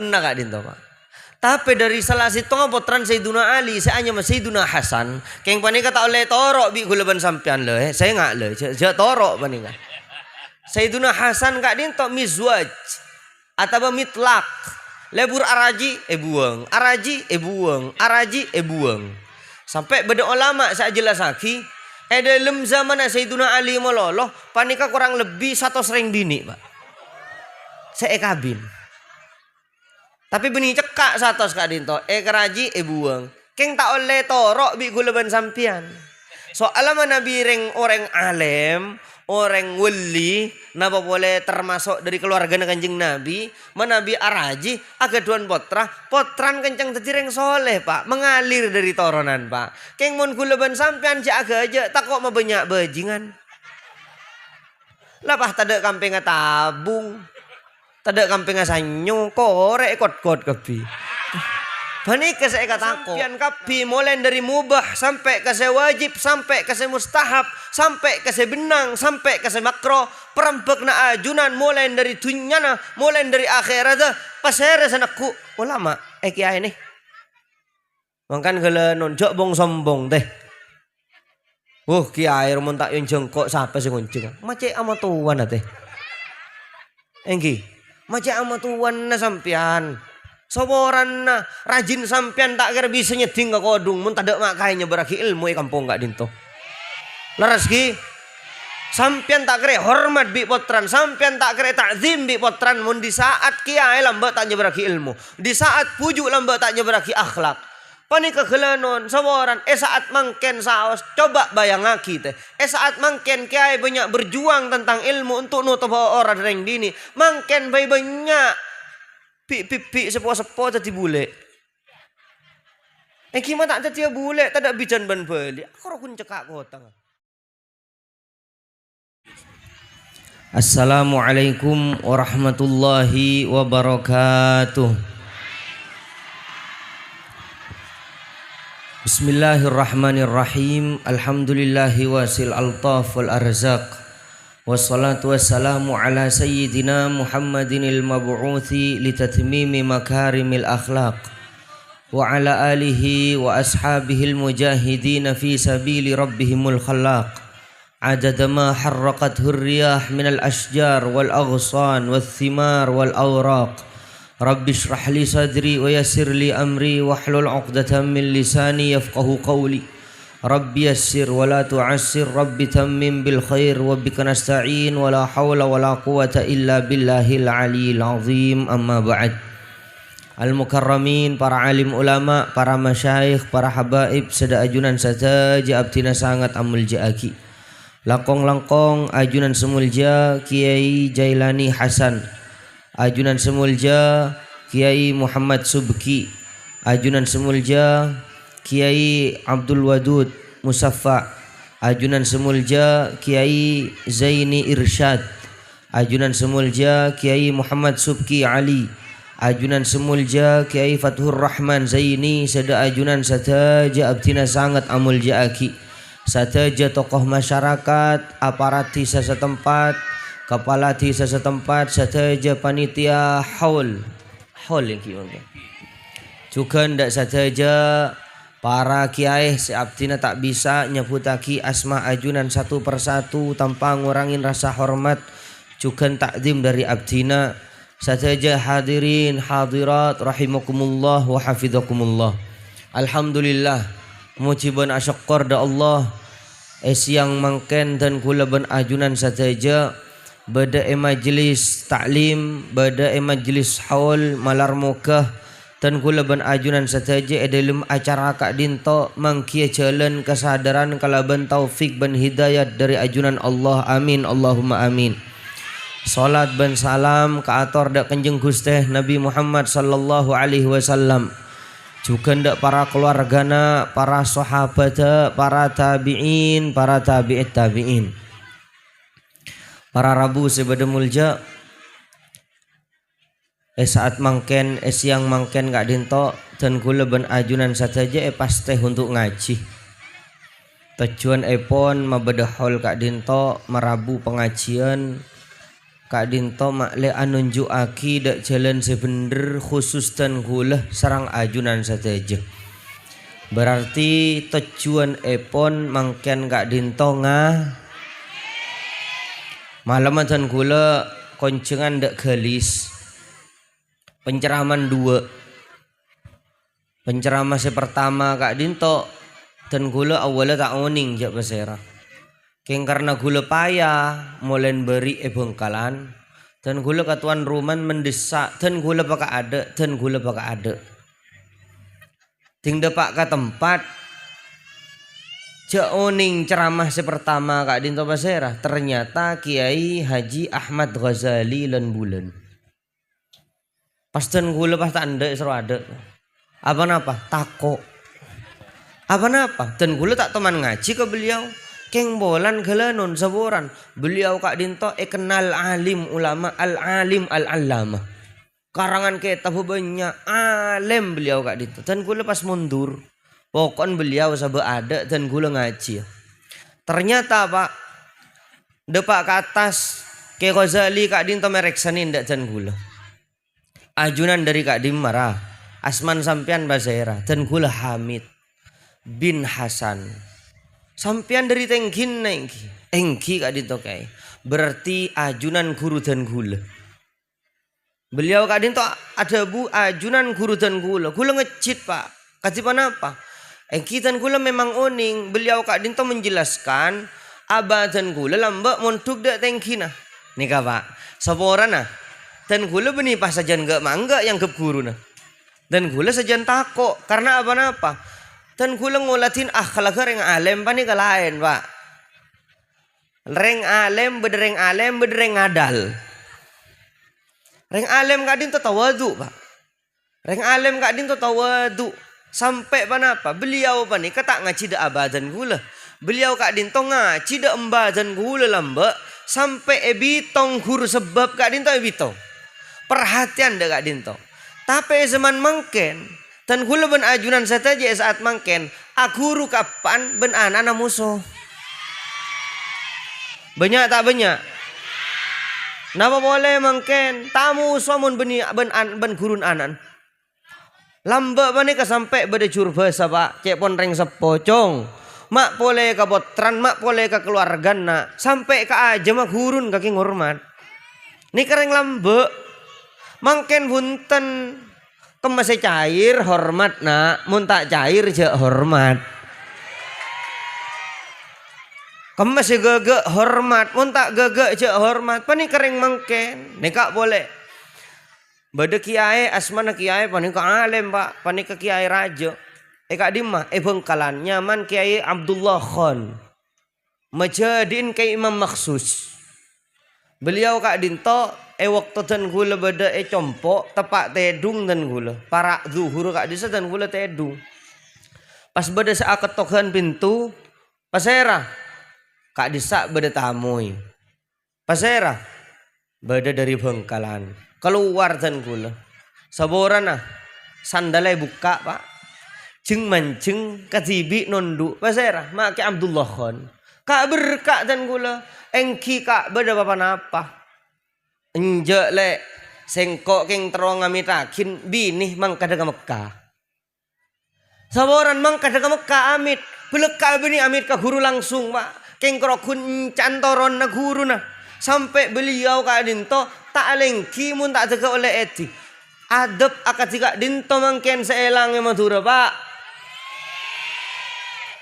Nah kak dinto pak. Tapi dari salah situ potran Sayyiduna Ali, saya hanya Sayyiduna Hasan. Keng panika tak oleh torok bi gulaban sampean le, saya nggak le, saya torok panika. Sayyiduna Hasan kak dinto mizwaj atau mitlak. Lebur araji buang, araji buang, araji buang. Sampai beda ulama saya jelas lagi. Dalam zaman Sayyiduna Ali meloloh, panika kurang lebih 100 bini pak. Saya kabin. Tapi benih cekak 100 kak dinto, keraji buang. Keng tak oleh torok bi gulaban sampian. Soalnya mana bireng orang alim, orang wali, napa boleh termasuk dari keluarga Kanjeng Nabi, menabi araji, agaduan potran kencang tetireng soleh pak, mengalir dari toronan pak. Keng mon gulaban sampian si aga aja, tak kok banyak bajingan. Lapah tada kampeng tabung. Tada kamping asanyo korek kot kebi. Panika saya kata sampian kapi mulai dari mubah sampai ke wajib sampai ke mustahab sampai ke benang sampai ke makro perempek na ajunan mulai dari dunyana mulai dari akhirat pasere sanakku ulama kiai ini. Mangkan gala nonjok bong sombong teh. Kiai rumon tak yung jengkok siapa sih nguncing. Macam ama tuan teh. Enggi. Macam ama tuan na sampian. Soboran na rajin sampian tak kira bisa nyeding ke kodung. Mun tadak makainya beraki ilmu kampung gak dinto. Laras ki. Sampian tak kira hormat bi potran. Sampian tak kira takzim bi potran. Mun di saat kiai lambat tak beraki ilmu. Di saat pujuk lambat tak beraki akhlak. Panika kelanon saboran saat mangken saos coba bayangaki teh saat mangken kiai banyak berjuang tentang ilmu untuk nutup orang reng dini mangken banyak pi sepo tadi bule kima tak tadi bule tak ada bijan ban beli aku kun cekak kota. Assalamualaikum warahmatullahi wabarakatuh. Bismillahirrahmanirrahim. Alhamdulillahi wasil altaf wal arzaq. Wassalatu wassalamu ala sayyidina Muhammadinil mab'uthi litatmimi makarimil akhlaq. Wa ala alihi wa ashabihil mujahidina fi sabili rabbihimul khallaq. Adada ma harraqat hurriyah minal ashjar wal aghsan wal thimar wal awraq. Rabbi shrah li sadri wa yassir li amri wahlul 'uqdatam min lisani yafqahu qawli. Rabbi yassir wa la tu'assir Rabbi tammim bil khair wa bika nasta'in wa la hawla wa la quwata illa billahil aliyyil azim amma ba'd. Al-mukarramin, para alim ulama, para masyayikh, para habaib, sada ajunan sataja abtina sangat amul jaaki. Langkong-langkong ajunan semulja Kiai Jailani Hasan, ajunan semulja Kiai Muhammad Subki, ajunan semulja Kiai Abdul Wadud Musaffa, ajunan semulja Kiai Zaini Irsyad, ajunan semulja Kiai Muhammad Subki Ali, ajunan semulja Kiai Fathur Rahman Zaini, sada ajunan sataja abtina sangat amul jaaki, sataja tokoh masyarakat, aparat desa setempat, kepala desa setempat, sataja panitia haul yang gimana? Juga ndak sataja para kiai seabdina tak bisa nyebutaki asma ajunan satu persatu tanpa ngurangin rasa hormat juga takdim dari abdina. Sataja hadirin hadirat rahimakumullah wa hafizakumullah. Alhamdulillah mujiban asyakor da Allah siang mangken dan kula ben ajunan sataja bada majlis taklim, bada majlis haul malar mukah dan kula ben ajunan sataja dalam acara kak dinto mangkia jalan kesadaran kalaban taufik ben hidayat dari ajunan Allah. Amin Allahumma amin. Salat ben salam ke ator dak Kanjeng Gusti Nabi Muhammad sallallahu alaihi wasallam. Juga ndak para keluargana, para sahabat, para tabi'in, para tabi'it tabi'in. Para rabu sebeda mulja saat mangken siang mangken gak dinto dan kula ben ajunan sataja pasti untuk ngaji. Tujuan epon mabeda hol kak dinto merabu pengajian Kak Dinto makle anunjukaki dak jalan sebener khusus dan gula sarang ajunan saja. Berarti tujuan epon mangken Kak Dinto malam dan gula koncengan dak galis. Penceraman 2. Penceramah pertama Kak Dinto dan gula awalnya tak oning jak pasera. Keng karena gula payah molen beri Bengkalan dan gula katuan ruman mendesak dan gula pakai ada ting depak ke tempat oning ceramah pertama Kak Dinto pasera ternyata Kiai Haji Ahmad Ghazali lan bulan pas dan gula pas tak anda seru ada apa tako apa dan gula tak teman ngaji ke beliau keng bolan galanon saboran beliau Kak Dinto kenal alim ulama al-alim al-allama karangan kita banyak alim beliau Kak Dinto dan gula pas mundur pokon beliau sabar ada dan gula ngaji ternyata Pak depak ke atas ke Ghazali Kak Dinto mereksanin dak dan gula ajunan dari Kak Dim marah asman sampean bazaira dan gula Hamid bin Hasan sampean dari tengkin engki Kak Dinto kai berarti ajunan guru dan gula beliau Kak Dinto ada ajunan guru dan gula ngecit Pak kasipan apa engki dan gula memang oning beliau Kak Dinto menjelaskan aba dan gula lambak montuk dak tengkina nika Pak saborana dan gula benih pas sajan gak mangga yang ke guru nah dan gula sajan tako karena apa dan gula ngolatin akhlak reng alem pani kalain Pak reng alem bedereng ngadal reng alem Kak Dinto tawadu Pak reng alem Kak Dinto tawadu sampai panapa beliau pani kata ngaji da abadan gula beliau Kak Dinto ngaji da embadan gula lamba sampai ebitong guru sebab Kak Dinto ebitong perhatian da Kak Dinto tapi zaman mangken dan gula ben ajunan saja saat mangken aguru kapan ben anak musuh banyak tak banyak napa boleh mangken tamu somun ben gurun anan lamba bani sampai bade curba sapa cek pon reng sepocong mak boleh ka potran mak boleh ka keluargana sampai ka aja mak gurun kaki ngormat ni kereng lamba mangken bunten kemasih cair hormat nak mun tak cair je hormat kemasih gege hormat mun tak gege je hormat pani kering mangken nikak boleh bade kiai asmana kiai pani ka alim Pak pani ka kiai raja Kak Dimah Bengkalan nyaman Kiai Abdullah Khan majadin Kiai Imam Maksus beliau Kak Dinto waktu dan gula beda compok tepak tedung dan gula para zuhur Kak Disa dan gula tedung pas beda saat ketokan pintu pasera Kak Disa beda tamuy pasera beda dari Bengkalan keluar dan gula saboran sandalnya buka Pak jeng manceng katibi nondu pasera make Abdullah Khan Kak berkak dan gula engki Kak beda apa enjek le sengkok keng terong amitakin binih mang kada ke Mekah saboran mang kada ke Mekah amit beleka bini amit ke guru langsung Pak keng krokun cantoron na guru na sampai beliau Kak Dinto tak lengki mun tak tega oleh eti adep akad Kak Dinto mangken seelange Madura Pak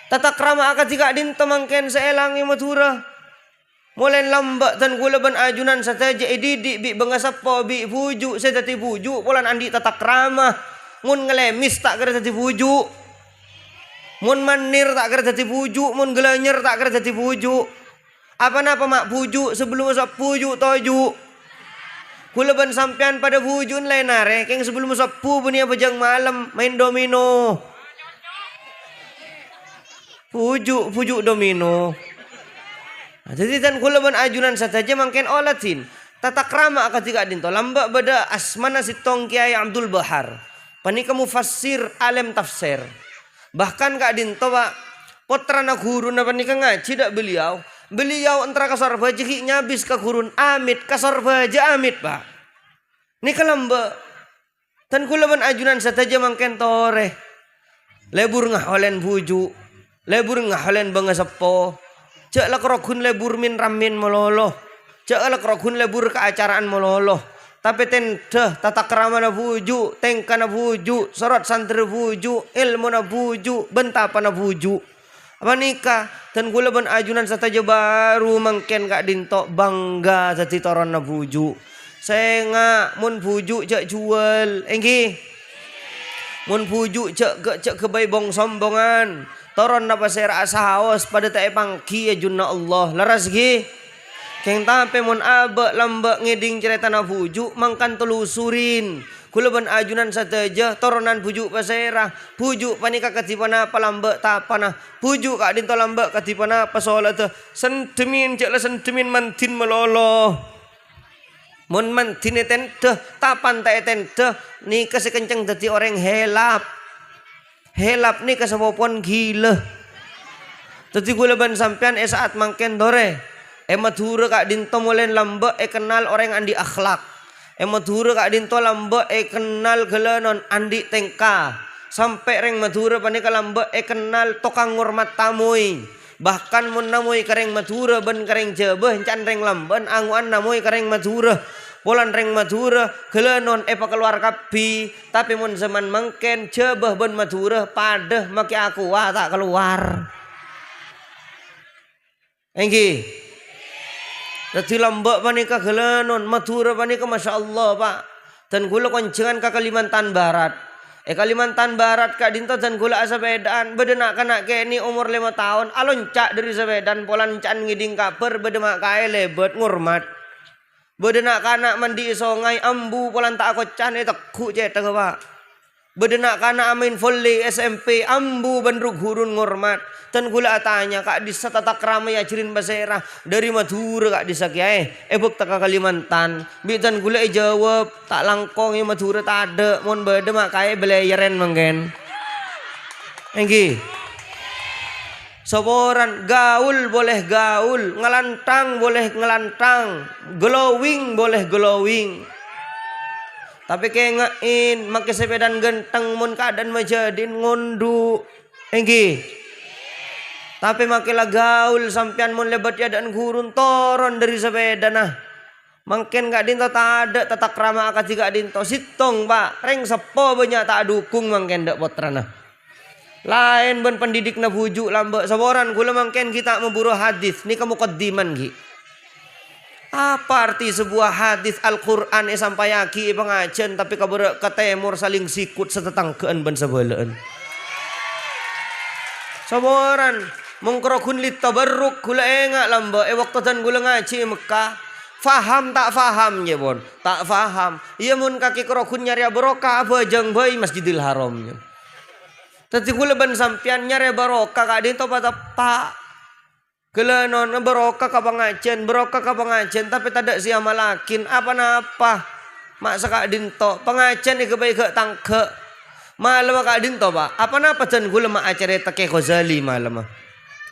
tata krama akad Kak Dinto mangken seelange Madura mulai lambak dan gula ban ajunan saja didik bi bengasapo bi bujuk saya tadi bujuk polan andi tata krama mun ngelemis tak kira tadi bujuk mun manir tak kira tadi bujuk mun gelanyer tak kira tadi bujuk apa mak bujuk sebelum masuk bujuk toju gula ban sampean pada bujun lain are keng sebelum masuk bunia bejang malam main domino pujuk domino. Jadi dan kulaban ajunan saja mangken olatin tata krama ketika dinto lamba beda asmana sitong Kiai Abdul Bahar panika mufassir alim tafsir bahkan Kak Dinto Pak potrana guru na panika ngaji dak beliau Beliau antara kasar baja nyabis ke gurun amit kasar baja amit pak. Ni kalambe tan kulaban ajunan sataja mangken tore. Lebur ngaholen buju, lebur ngaholen bangasepo. Cek la krokun lebur min ramin mololo. Cek la krokun lebur keacaraan mololo. Tapi tenda tata krama na buju, tengka na buju, sorot santri buju, ilmu na buju, bentapa na buju. Apa nikah? Dan gula ban ajunan sataja baru mangken kak dinto bangga sati toron na buju. Senga mun buju cek jual, enggi. Mun buju cek kebai bong sombongan. Toron na pasera asahaos pada tae pangki ajunna Allah. Laras gi. Keng tampe mun abe lambak ngeding cerita na buju mangkan telusurin. Kulaban ajunan sataja toronan buju pasera. Buju panika katipana palambak tapana. Buju kak dinto lambak katipana pasolat. Sentimin cek la sentimin mantin melolo. Mun mantin tente tapan tae tente ni kasi kenceng dadi orang helap. Helap ni kasapopon gila. Dadi kulaban sampean saat mangken dore. Madura kak dinto molen lamba kenal orang andi akhlak. Madura kak dinto lamba kenal gelanon andi tengka. Sampai reng Madura panika lamba kenal tokang ngurmat tamuy. Bahkan mun namuy kareng Madura ben kareng jebeh can reng lamban anguan namuy kareng Madura. Polan reng Madura gelanon keluar kapi. Tapi mun zaman mangken jebeh ben Madura padeh maki aku wah tak keluar. Enggi. Dadi lambak panika gelanon Madura panika Masya Allah pak. Dan gula koncengan ke Kalimantan Barat. Kalimantan Barat kak dinto dan gula asabedaan. Bedenak kanak kini umur 5 tahun. Alon cak dari sebedan polan can ngiding kaper bedemak kaya lebet ngurmat. Bedenak kanak mandi songai ambu polan tak kocan tekuk cetak pak. Bedenak kanak amin volley SMP ambu bandruk hurun ngurmat. Dan gula tanya kak disa tata krama ya cirin basera dari Madura kak disa kiai buk taka Kalimantan bitan gula jawab tak langkong ya Madura tak ada mon bede mak kaya belayaren mangken enggi soboran gaul boleh gaul ngelantang boleh ngelantang glowing boleh glowing tapi kayak ngain make sepedan genteng mun keadaan majadin ngundu enggi. Tapi makilah gaul sampean mun lebat ya dan gurun toron dari sepeda nah. Mungkin gak dinto tak ada tata krama akad gak dinto sitong pak. Reng sepo banyak tak dukung mungkin dak potrana. Lain ben pendidik na bujuk lambak saboran gula mungkin kita memburu hadis ni kamu kodiman gi. Apa arti sebuah hadis Al-Qur'an sampai aki pengajian tapi kabur ke timur saling sikut setetangkeun ben sebelaan. Saboran mengkrokun lit tabarruk gula engak lamba waktu dan gula ngaji Mekah faham tak faham ya bon tak faham iya mun kaki krokun nyari barokah bajang bayi Masjidil Haramnya tadi gula ban sampian nyari barokah kak dinto pada pak gula non barokah ka pengajian tapi tidak siapa malakin apa mak sakak dinto pengajian ikebaik ke tangke malam kak dinto pak apa dan gula mak acara take Ghazali malam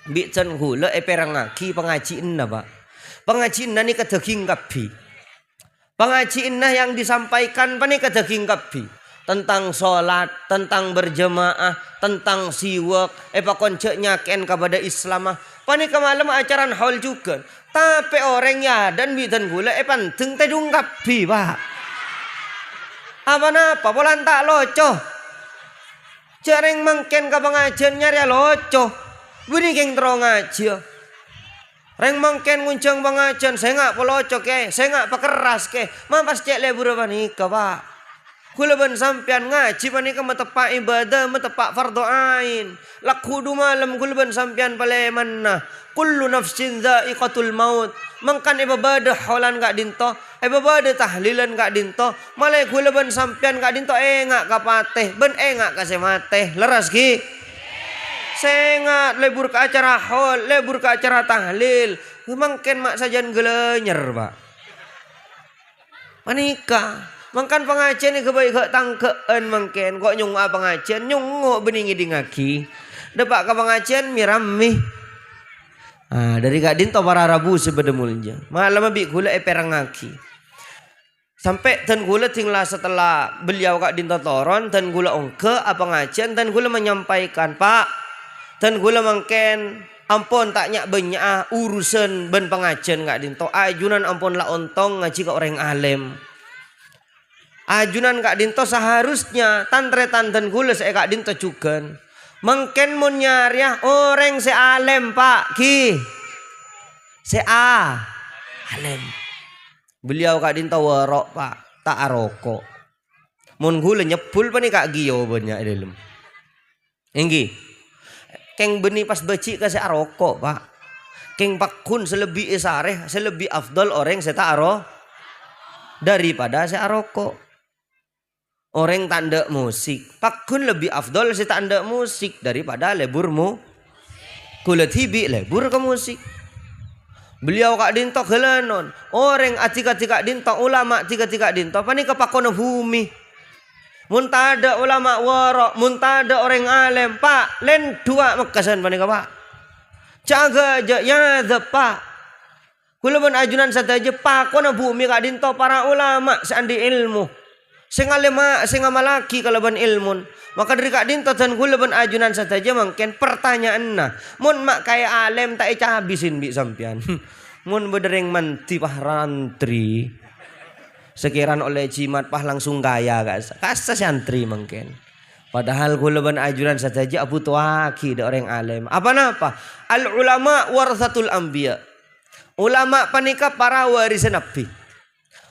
bican hula perang ngaki pengajian na pak. Pengajian na ni kadaging kapi. Pengajian na yang disampaikan pa ni kadaging kapi. Tentang sholat, tentang berjemaah, tentang siwak, pakonce nyaken kepada Islamah. Pani kemalam acaran hall juga. Tapi orang ya dan bican hula penting tedung kapi pak. Apa polan tak loco. Jareng mangken ka pengajian nyari loco. Bini keng terong aja. Reng mangken nguncang pengajian. Saya ngak pelocok ke. Saya ngak pekeras ke. Mampas cek lebur panika pak. Kula ban sampean ngaji panika metepak ibadah. Metepak fardu ain. Lakhudu malam kula ban sampean paleman nah. Kullu nafsin dha'iqatul maut. Mangkan ibadah holan gak dinto. Ibadah tahlilan gak dinto. Malai kula ban sampean gak dinto. Ngak kapateh. Ben ngak kasih mateh. Leras ki. Sengat lebur ke acara hol, lebur ke acara tahlil. Mangken mak sajan gelenyer pak. Manika, mangkan pengajian ni kebaik ke tangkeen mangken. Kok nyung pengajian, nyung beningi dingaki. Depak ke pengajian mirami. Dari Kak Dinto para Rabu sebedemulnya. Malam abi gula perangaki. Sampai tan gula tinggal setelah beliau Kak Dinto toron tan gula ongke apa ngajian tan gula menyampaikan, Pak, tan gula mangken ampun taknya banyak urusan ben pengajian Kak Dinto. Ajunan ampun lah ontong ngaji ke orang alim. Ajunan Kak Dinto seharusnya tantretan dan gula saya Kak Dinto juga. Mungkin mun nyari orang se alim Pak Ki. Se alim. Beliau Kak Dinto warok Pak, tak aroko. Mun gula nyepul pa ni Kak Giyo banyak dalam. Enggi. Keng beni pas beci ka se aroko Pak. Keng pakun selebih isareh, selebih afdol orang se tak aro daripada se aroko. Orang tanda musik pakun lebih afdol si tanda musik daripada leburmu kulit hibi lebur ke musik. Beliau Kak Dinto gelanon orang atika-tika Dinto ulama tika-tika Dinto pani kepakon bumi muntada ulama warok muntada orang alim Pak len dua mekasan pani Pak jaga aja ya Pak kulaban ajunan saja pakon bumi Kak Dinto para ulama seandi ilmu sing alema sing amalaki kalaban ilmun maka dari Kak Dinto dan gulaban ajunan saja mungkin pertanyaan nah mun mak kaya alim tak eca habisin bi sampian mun bedereng manti pahrantri sekiran oleh jimat pah langsung kaya kasa santri mungkin padahal gulaban ajunan saja abu tuaki da orang alim apa napa al ulama warathatul anbiya ulama panika para warisan nabi.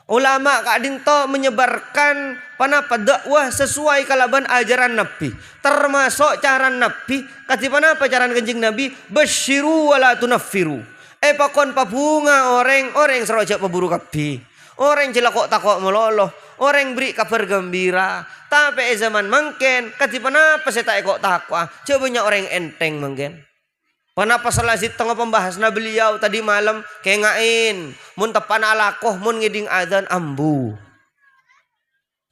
Ulama Kak Dinto menyebarkan panapa dakwah sesuai kalaban ajaran Nabi. Termasuk cara Nabi. Kati panapa cara kanjeng Nabi? Basyiru wala tunaffiru. Pakon pabunga orang serojak paburu kapi. Orang jelakok takok meloloh. Orang beri kabar gembira. Tapi zaman mungkin. Kati panapa saya tak kok takwa. Cobanya orang enteng mungkin. Panapa salah tengah pembahas na beliau tadi malam kengain mun tepan alakoh mun ngiding adzan ambu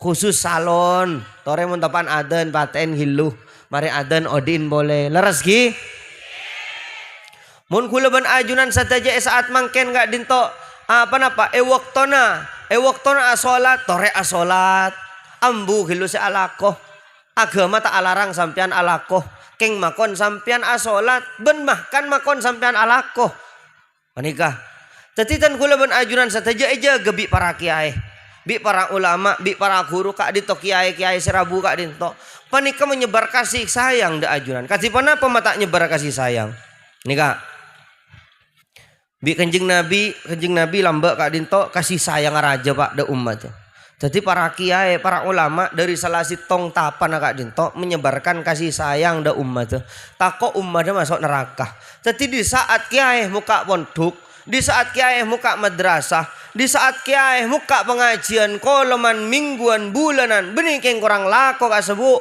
khusus salon tore mun tepan adzan paten hiluh mari adzan odin boleh leres gi mun kulaban ajunan sataja saat mangken Kak Dinto apa napa waktona asolat tore asolat ambu hiluh se alakoh agama tak alarang sampean alakoh keng makon sampean asolat ben mahkan makon sampean alakoh menikah tetitan kula ben ajunan sataja eja gebi para kiai bi para ulama bi para guru Kak Dinto kiai serabu Kak Dinto panika menyebar kasih sayang da ajunan kasih panapa mata nyebar kasih sayang nikah bi kanjeng nabi lambak Kak Dinto kasih sayang raja Pak da umat. Jadi para kiai, para ulama dari salah tong tapan Kak Dinto menyebarkan kasih sayang da umat. Takut umatnya masuk neraka. Jadi di saat kiai muka pondok, di saat kiai muka madrasah, di saat kiai muka pengajian koloman mingguan bulanan, benih keng kurang lako kasebu.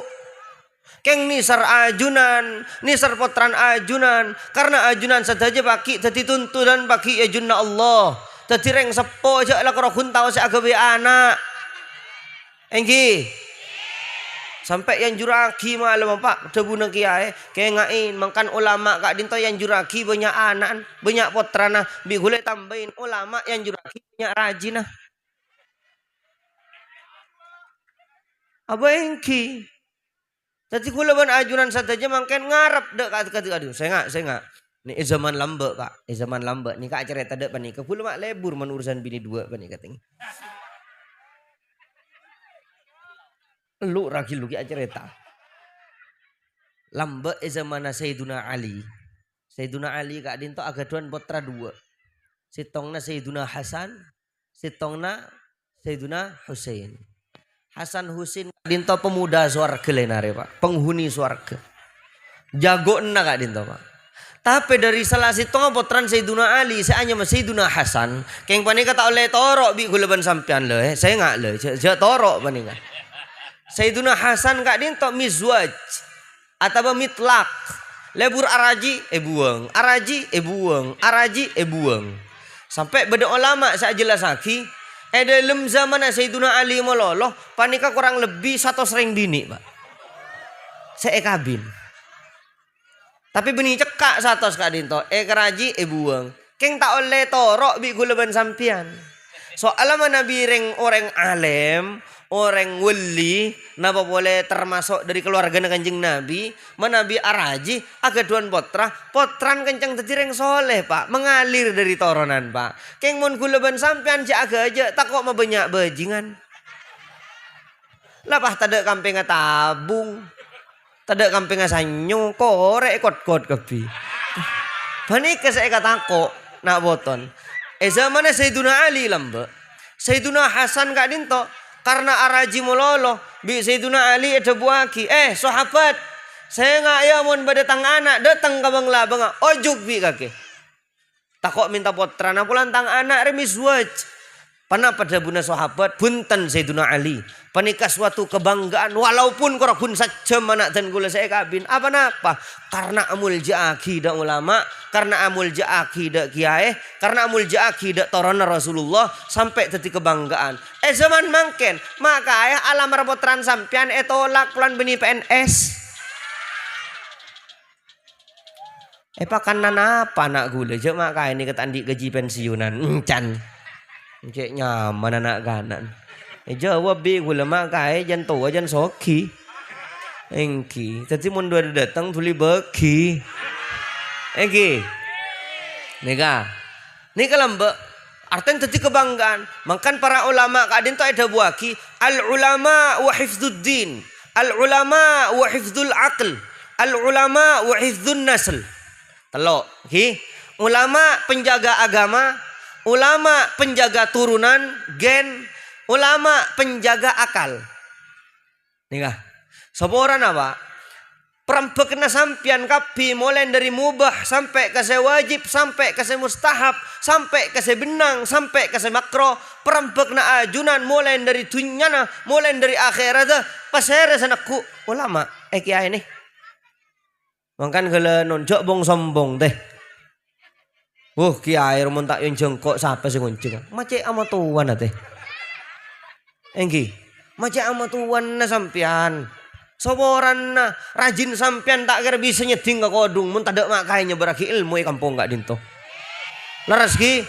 Keng nisar ajunan, nisar potran ajunan, karena ajunan saja baki jadi tuntunan baki ajunna Allah. Jadi reng sepo aja lah kalau kuntau si agawe anak. Enggi sampai yang juraki malam Pak debu nang kiai kengain mangkan ulama Kak Dinto yang juraki banyak anak banyak potrana bi gule tambahin ulama yang juraki banyak rajin nah apa engki jadi gule ban ajunan saja mangken ngarep dek kata aduh saya enggak ini zaman lambe Pak zaman lambe ni Kak cerita dek panik gule mak lebur men urusan bini dua panik katanya lu ragi lu cerita lambe zaman Sayyiduna Ali Kak Dinto agaduan putra dua sitongna Sayyiduna Hasan sitongna Sayyiduna Husain Hasan Husain Kak Dinto pemuda swarga lenare Pak penghuni swarga jago na Kak Dinto Pak tapi dari salah sitong potran Sayyiduna Ali saya hanya Sayyiduna Hasan keng panika tak oleh torok bi guleban sampean le saya enggak le je torok panika Sayyiduna Hasan Kak Dinto mizwaj atau mitlak lebur araji buang sampai beda ulama saya jelas lagi dalam zaman Sayyiduna Ali mololoh panika kurang lebih 100 bini Pak saya kabin Tapi benih cekak satos Kak Dinto. Keraji buang. Keng tak oleh torok bi gulaban sampian. Soalnya mana bireng orang alim, orang wali, napa boleh termasuk dari keluarga Kanjeng Nabi, menabi araji, agaduan potran kencang tetireng soleh Pak, mengalir dari toronan Pak. Keng mun gulaban sampian jaga aja, tak kok banyak bajingan. Lapah tada kampeng tabung. Tada kampeng sanyo korek kot kepi. Panik saya katako nak boton. Zaman Sayyiduna Ali lambe. Sayyiduna Hasan Kak Dinto karena araji mololo bi Sayyiduna Ali ada buaki. Sahabat, saya ngaya mon badatang anak datang ka bangla banga ojuk bi kake. Takok minta potran apulan tang anak remis waj. Pana pada buna sahabat bunten Sayyiduna Ali. Panika suatu kebanggaan walaupun korokun saja anak dan gula saya kabin. Apa napa? Karena amul ja'aki da ulama, karena amul ja'aki da kiai, karena amul ja'aki da torona Rasulullah sampai teti kebanggaan. Zaman mangken, maka ayah alam rapotran sampian tolak pulan beni PNS. Pakanan apa anak gula? Jek maka ini ketandi gaji pensiunan. Encan. Cek nyaman anak kanan. Jawab bi gula makai jan tua jan soki. Engki. Tadi mun dua datang tuli beki. Engki. Nika. Nika lambe. Artinya tadi kebanggaan. Makan para ulama kadin tu ada buaki. Al ulama wa hifdzuddin. Al ulama wa hifdzul aql. Al ulama wa hifdzun nasl. Telok. Ki. Ulama penjaga agama. Ulama penjaga turunan, gen, ulama penjaga akal. Nih seborang apa? Perampek na sampian kapi mulai dari mubah sampai ke wajib, sampai ke mustahab, sampai ke benang, sampai ke makro. Perampek na ajunan mulai dari dunyana, mulai dari akhirat. Pasere sanakku ulama. Kiai nih. Makan gala nonjok bong sombong deh. Kiai rumon tak yung jengkok siapa sih kuncing? Macam ama tuan ate. Engki, macam ama tuan na sampian. Soboran na rajin sampian tak kira bisa nyeding ke kodung. Mun tak ada makanya beraki ilmu kampung gak dinto. Laras ki.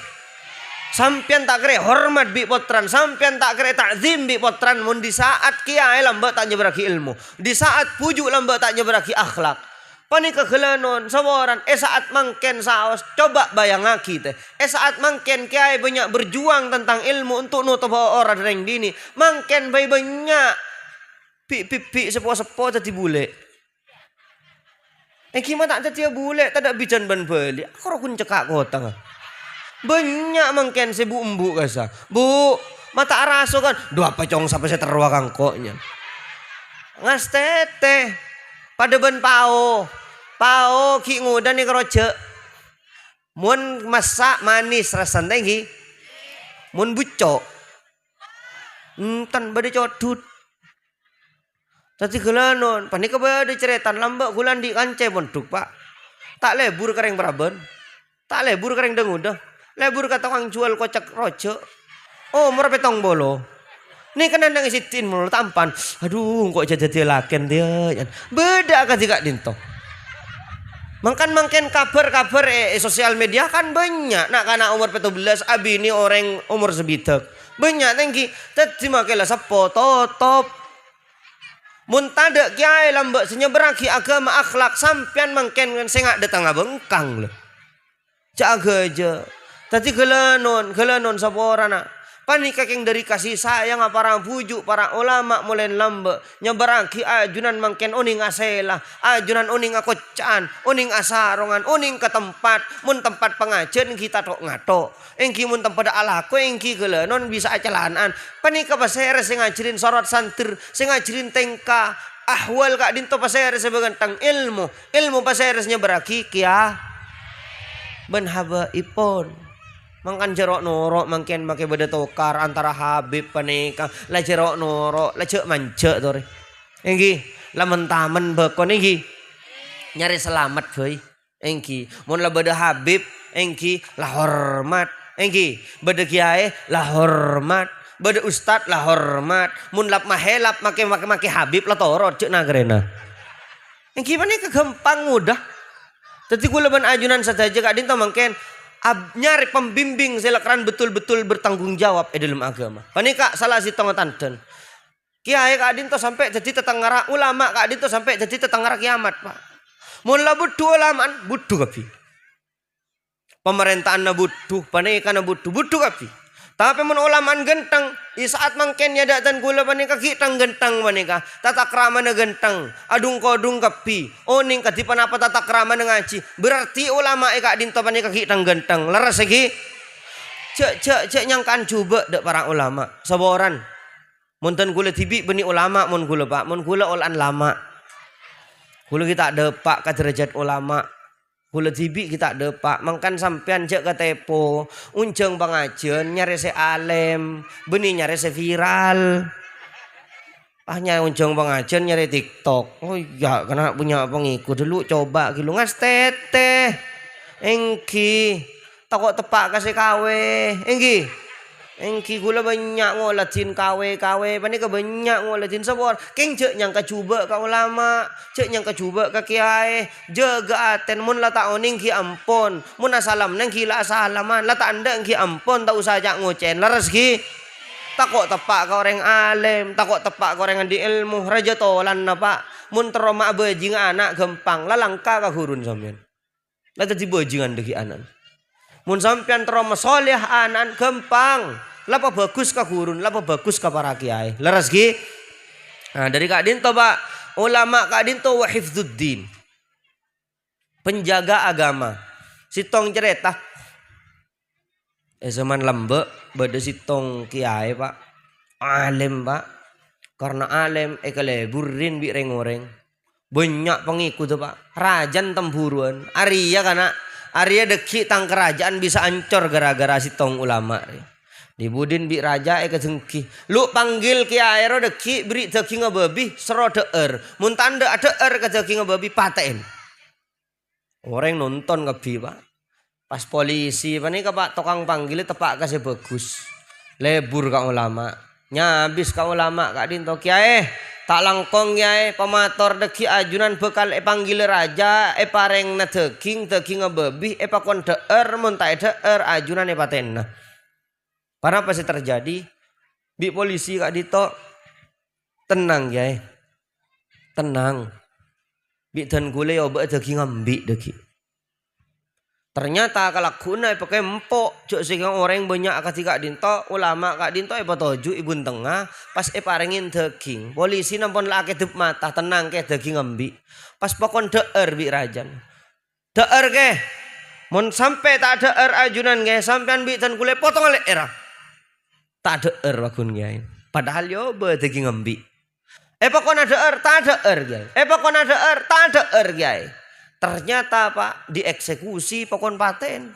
Sampian tak kira hormat bi potran, sampian tak kira takzim bi potran. Mun di saat kiai lambat tak nyeberaki ilmu, di saat pujuk lambat tak nyeberaki akhlak. Panik kegelanon sawaran saat mangken saos coba bayangaki teh saat mangken kiai banyak berjuang tentang ilmu untuk nutup orang reng dini mangken banyak pi sepo tadi bule gimana tak tadi bule tak ada bican ban beli aku rakun cekak kota banyak mangken sebu embu kasa bu mata araso kan dua pacong sampai saya terwakang koknya ngas tete pada ben pao ki ngudan ni keroce mun masak manis rasan tinggi mun bucok tan bade codut tadi gelanon panik bade ceretan lambak gulan di kancai ponduk Pak tak lebur kereng Praben tak lebur kereng dengudah lebur ka tukang jual kocak roce murah petong bolo ini kan nang isitin mulu tampan aduh kok jadi laken dia beda kan Kak Dinto Mangken kabar sosial media kan banyak. Nak kana umur 17 abi ini orang umur sebidak. Banyak tinggi. Tadi makelah sepo top. Mun tada kiai lambak senyeberaki agama akhlak sampean mangken sengak datang bengkang lho. Jaga aja. Tadi gelanon saporan nak. Panik kakeng dari kasih sayang para bujuk para ulama mulai lambe nyebaraki ajunan mangken uning asela ajunan uning akocan uning asarongan uning ke tempat mun tempat pengajian kita tok ngato engki mun tempat alako engki gelenon bisa acalanan panik pasere sing ngajirin sorot santir sing ngajirin tengka ahwal Kak Dinto pasere sebagai tentang ilmu pasere nyebaraki kia ben haba ipon mangkan jerok norok mangken make beda tokar antara Habib panika la jerok norok la cek mancek to re engki lamun tamen bekon engki nyari selamat boy engki mun la beda Habib engki la hormat engki beda kiai la hormat beda ustad la hormat mun lap mahelap make Habib la torot cek nagrena engki panika gampang mudah Tadi kula ban ajunan saja Kak Dinto mangken nyari pembimbing selakran betul-betul bertanggung jawab dalam agama. Panika salah si tanten. Kiai Kak Dinto sampai jadi tetanggara ulama Kak Dinto sampai jadi tetanggara kiamat Pak. Mun la butuh ulamaan butuh kapi. Pemerintahan na butuh, panika na butuh kapi. Tapi mun ulamaan genteng, di saat mangken ya dan gula panika kitang genteng panika. Tata krama na genteng, adung kodung kapi. Oning katipan apa tata krama na ngaji. Berarti ulama Kak Dinto panika kitang genteng. Leres lagi. Cek nyangkaan coba dek para ulama. Saboran. Munten gula tibi beni ulama mun gula Pak, mun gula olan lama. Gula kita depak ke derajat ulama. Gula tibi kita depak. Mangkan sampean cek ke tepo. Unceng pengajian nyari se alem. Beni nyari se viral. Nyari unceng pengajian nyari TikTok. Oh ya kena punya pengikut dulu coba gitu. Ngas teteh. Engki. Takut tepak kasih kawe. Engki gula banyak ngolatin kawe panika banyak ngolatin sabor keng cek nyangka coba ka ulama cek nyangka coba ka kiai jaga aten mun la ta oning ki ampun mun asalam nang ki la asalaman la ta anda ki ampun tak usah jak ngocen leres ki takok tepak ka orang alim takok tepak ka orang di ilmu raja tolan na Pak mun teroma bajing anak gampang la langka ka gurun sampean la dadi bajingan deki anak. Mun sampean teroma soleh anan gampang. Lapa bagus ka gurun, lapa bagus ka para kiai. Leres ki? Nah, dari Kak Dinto Pak, ulama Kak Dinto wa hifdzuddin. Penjaga agama. Sitong cerita. Zaman lembe bade sitong kiai Pak. Alim Pak. Karena alim keleburin bi reng-oreng. Banyak pengikut Pak. Rajan temburuan. Arya deki tang kerajaan bisa ancor gara-gara si tong ulama. Dibudin bi raja dengki. Lu panggil kiai ro deki beri deki ngebabi sero deer. Mun tanda deer ke deki ngebabi paten. Orang nonton kebi Pak. Pas polisi panika Pak tukang panggil tepak kasih bagus. Lebur ka ulama. Nyabis ka ulama Kak Dinto kiai. Tak langkong ya pemator deki ajunan bekal panggil raja pareng na daging ngebebi pakon deer muntai deer ajunan patenna. Para apa sih terjadi? Bi polisi Kak Dito tenang ya. Tenang. Bi dan gule obat daging ngambi deki. Ternyata kalakuna pakai empok cuk sehingga orang banyak ketika Dinto ulama Kak Dinto patoju ibun tengah pas parengin daging polisi nampun laki dep mata tenang ke daging ngembi pas pokon deer bi rajan deer ke mun sampai tak deer ajunan ke sampean bi dan kule potong oleh era tak deer wagun kiai padahal yo be daging ngembi pokon deer tak deer kiai pokon deer tak deer kiai. Ternyata Pak dieksekusi pokon paten.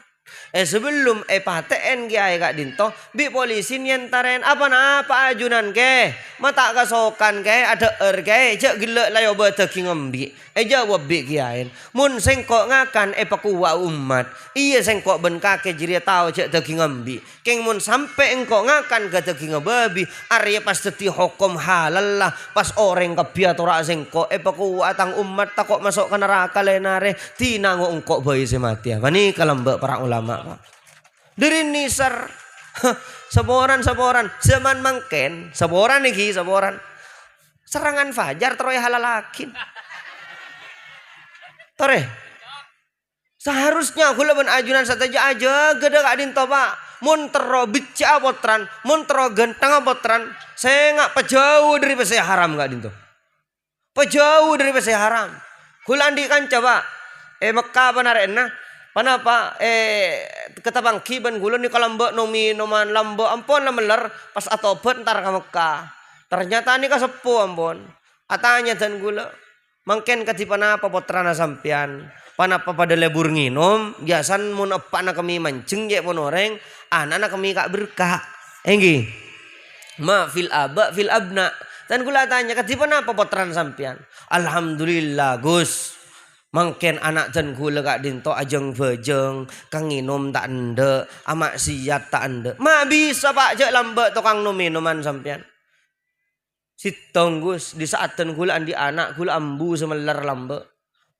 Sebelum paten kiai Kak Dinto bi polisi nyentaren apa ajunan ke mata kasokan ke ada ke cek gila layo daging ngembi jawab bi kiai mun sengkok ngakan pakuwa umat iya sengkok ben kake jiri tahu cek daging ngembi keng mun sampai engkok ngakan ke daging babi arya pas teti hukum halal lah pas orang kebia tora sengkok pakuwa tang umat takok masuk ke neraka lenare tinango engkok bayi semati apa nih kalambak para ulama Pak. Dari nisar saboran zaman mangken saboran serangan fajar teroy halalakin tore seharusnya kula ben ajunan saja aja gede Kak Dinto Pak mun tero bica potran mun tero genteng potran saya nggak pejauh dari pesai haram Kak Dinto pejauh dari pesai haram kula andikan coba Mekah panarena Panapa ketabang kiban gulon ni kalamba nomi noman lambo ampon na meler pas atobat ntar ka Mekah. Ternyata ni kasepo ampon. Atanya dan gula mangken katipan apa potrana sampian. Panapa pada lebur nginom biasan mun apa na kami mancing je ponoreng anak kami kak berkah. Enggi. Ma fil aba fil abna. Dan gula tanya katipan apa potrana sampian. Alhamdulillah Gus. Mangken anak dan gula Kak Dinto ajeng bejeng kang nginum tak ende amak siat tak ende ma bisa Pak jek lambe tukang minuman sampean sitong Gus di saat dan gula andi anak gula ambu semeler lambe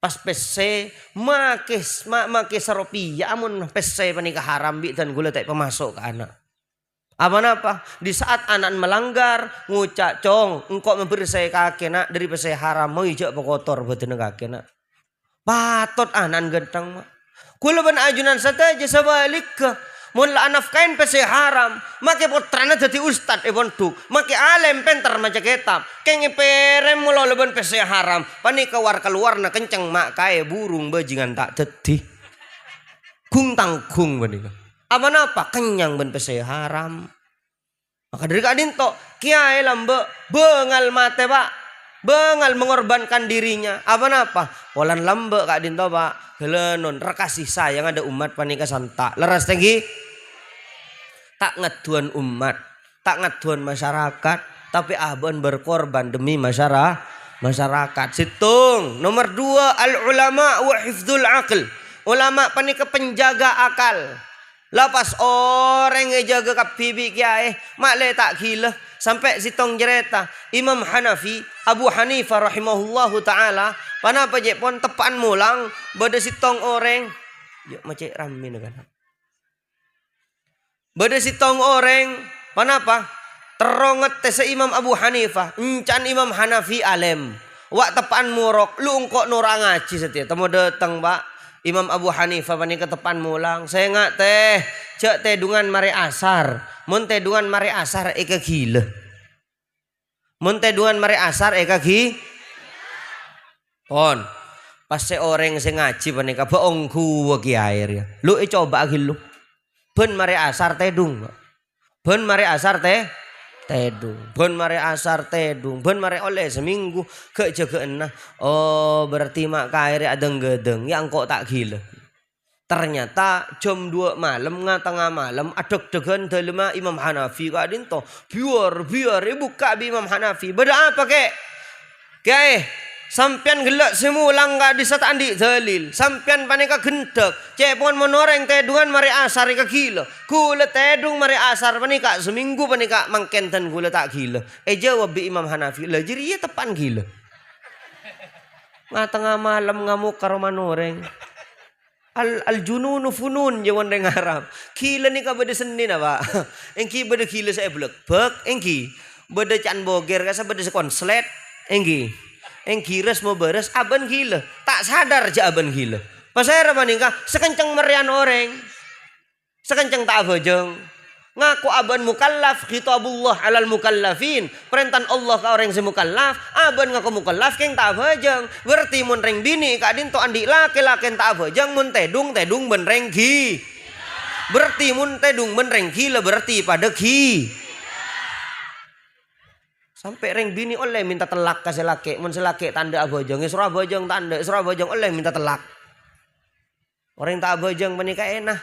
Pas pese make serupiah amun pese panika haram bi dan gula tak pemasok ke anak. Apa di saat anak melanggar ngucak cong engkau memberi saya kaki nak dari pese haram mau ijak kotor badan kaki nak. Patot anak gentang mak. Kula ban ajunan saja sebalik ke mun la anafkain pese haram make putrana dadi ustad ebontu make alem penter maca kitab kenge perem mulo leben pese haram panika war keluarna kenceng mak kae burung bajingan tak dadi kung tangkung panika apa kenyang ben pese haram maka dari kadinto kiai lambe bengal mate pak bengal mengorbankan dirinya apa polan lambe kadinto pak gelenon rekasih sayang ada umat panika santa leras tinggi tak ngaduan umat tak ngaduan masyarakat tapi abon berkorban demi masyarakat situng nomor 2 al ulama wa hifdzul aql ulama panika penjaga akal lapas orang ngejaga kapibi kiai makle tak gila sampai sitong jereta Imam Hanafi Abu Hanifah rahimahullahu taala panapa je pon tepan mulang bade sitong orang yo macet rame kan bade sitong orang panapa teronget tese Imam Abu Hanifah encan Imam Hanafi alem wak tepan murok lu engkok nora ngaji setia temu datang pak Imam Abu Hanifah panika tepan mulang saya ngak teh cek teh dungan mare asar mun teh dungan mare asar eka gila mun teh dungan mare asar eka gi pon pas se orang sing ngaji panika boongku ki air ya lu coba gil lu ben mare asar tedung ben mare asar tedung ben mare asar tedung ben mare oleh seminggu ke jagaan nah oh berarti mak kair adeng gedeng yang kok tak gila ternyata jam 2 malam tengah malam adeg-degan dalema Imam Hanafi kadinto biar buka bi Imam Hanafi beda apa kek kae sampean gelak semulang gak disata andi dalil sampean panika gendek cepon menoreng tedungan mari asar ka gila kula tedung mari asar panika seminggu panika mangkenten kula tak gila jawab bi Imam Hanafi lah jadi tepan gila tengah malam ngamuk karo manoreng al jununu funun jawan deng Arab gila ni ka bade Senin apa engki bade gila saya blek engki bade can boger ka bade sekonslet engki res mau beres aban gila tak sadar aja aban gila pas saya manika sekencang merian orang sekencang tak bojong ngaku aban mukallaf khitabullah alal mukallafin perintah Allah ke orang si mukallaf aban ngaku mukallaf keng tak bojong berarti mun reng bini kadin to andi laki-laki tak bojong mun tedung ben reng gi berarti mun tedung ben reng gila berarti pada gi sampai reng bini oleh minta telak kasih laki mun selaki tanda abojong isra bojong tanda isra bojong oleh minta telak orang tak abojong menikah enak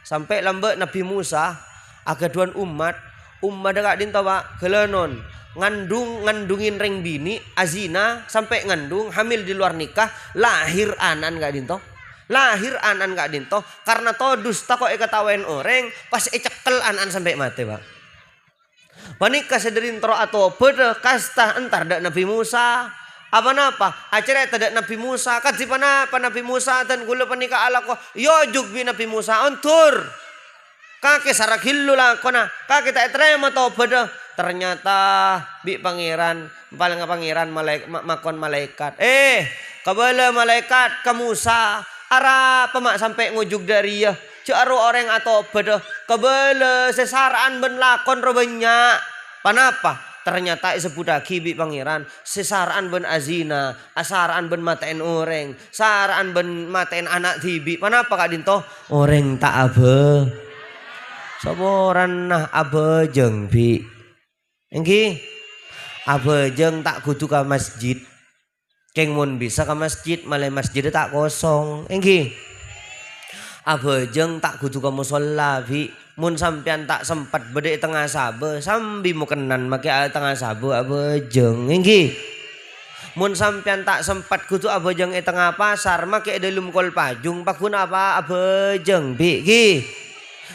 sampai lambat Nabi Musa agaduan umat dekat dinta pak gelenon ngandungin reng bini azina sampai ngandung hamil di luar nikah lahir anan gak dinto karena todus takok ketawain orang pas cekel anan sampai mati pak panika sederin tro atau beda kasta entar dak Nabi Musa apa acara tadak Nabi Musa kadzi panapa Nabi Musa dan gula panika ala ko yojug bi Nabi Musa ontur kake sarakillu lah kona kake tak terima to beda ternyata bi pangeran malaikat makon malaikat kabala malaikat ke Musa ara pemak sampai ngujuk dari ya caro orang atau beda kabala sesaraan ben lakon robenya panapa ternyata sebudaki bi pangeran sesaraan ben azina asaraan ben matain orang saraan ben matain anak tibi panapa kak dinto orang tak abe saboran nah abejeng bi engki abejeng tak kudu ka masjid keng mun bisa ka masjid malah masjid tak kosong engki abejeng tak kudu ka musalla bi mun sampean tak sempat bede tengah sabe sambi mukenan make tengah sabe abejeng engki mun sampean tak sempat kudu abejeng tengah pasar make delum kol pajung pakun apa abejeng bi ki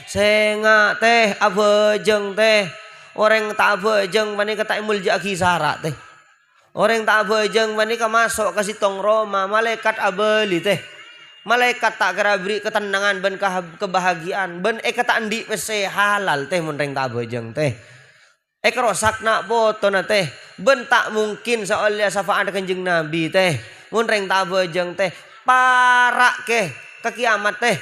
senga teh abejeng teh orang tak abejeng panika tak mulja ki sara teh Orang tak bejeng panika masuk ke sitong Roma, malaikat abeli teh. Malaikat tak kira beri ketenangan ben kebahagiaan ben kata andi pese halal teh mun reng tak bejeng teh. Kerosak nak foto na teh ben tak mungkin soalnya syafaat kanjeng Nabi teh. Mun reng tak bejeng teh parak ke kiamat teh.